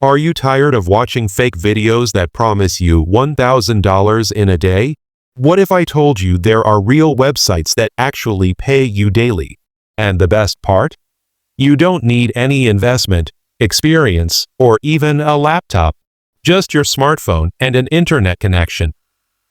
Are you tired of watching fake videos that promise you $1,000 in a day? What if I told you there are real websites that actually pay you daily? And the best part? You don't need any investment, experience, or even a laptop. Just your smartphone and an internet connection.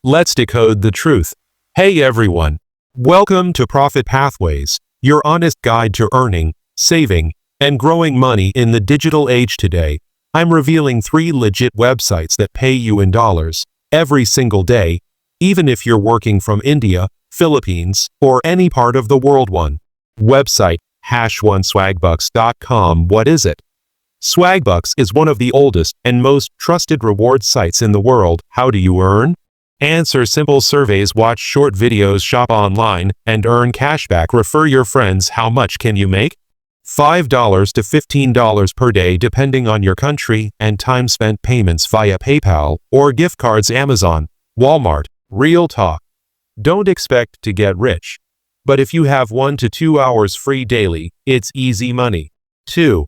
Let's decode the truth. Hey everyone! Welcome to Profit Pathways, your honest guide to earning, saving, and growing money in the digital age today. I'm revealing 3 legit websites that pay you in dollars every single day, even if you're working from India, Philippines, or any part of the world. Website, #1swagbucks.com. What is it? Swagbucks is one of the oldest and most trusted reward sites in the world. How do you earn? Answer simple surveys, watch short videos, shop online, and earn cashback. Refer your friends. How much can you make? $5 to $15 per day depending on your country, and time spent. Payments via PayPal or gift cards. Amazon, Walmart. Real talk. Don't expect to get rich. But if you have 1 to 2 hours free daily, it's easy money. 2.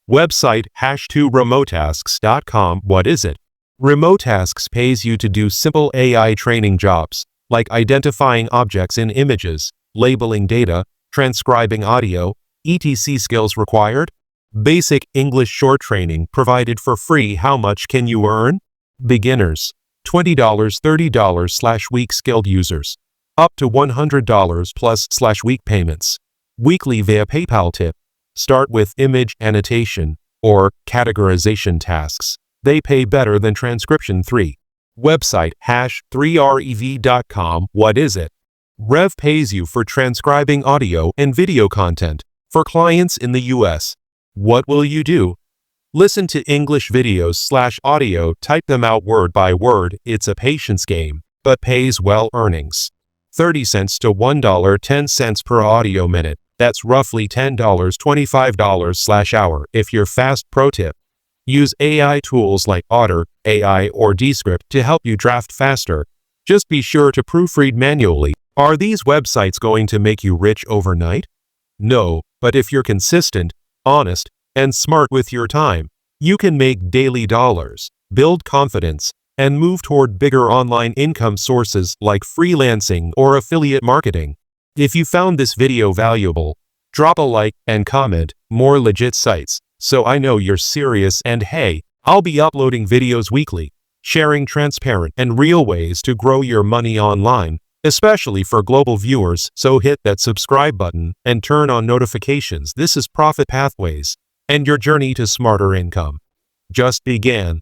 Website, #2remotasks.com. What is it? Remotasks pays you to do simple AI training jobs, like identifying objects in images, labeling data, transcribing audio, etc. Skills required? Basic English short training provided for free. How much can you earn? Beginners, $20, $30/week. Skilled users, up to $100+/week. Payments weekly via PayPal. Tip: start with image annotation or categorization tasks. They pay better than transcription. 3. Website, #3rev.com. What is it? Rev pays you for transcribing audio and video content for clients in the US. What will you do? Listen to English videos/audio, type them out word by word. It's a patience game, but pays well. Earnings, 30 cents to $1.10 per audio minute. That's roughly $10, $25/hour if you're fast. Pro tip: use AI tools like Otter AI or Descript to help you draft faster. Just be sure to proofread manually. Are these websites going to make you rich overnight? No, but if you're consistent, honest, and smart with your time, you can make daily dollars, build confidence, and move toward bigger online income sources like freelancing or affiliate marketing. If you found this video valuable, drop a like and comment. More legit sites, so I know you're serious. And hey, I'll be uploading videos weekly, sharing transparent and real ways to grow your money online, especially for global viewers. So hit that subscribe button and turn on notifications. This is Profit Pathways, and your journey to smarter income just began.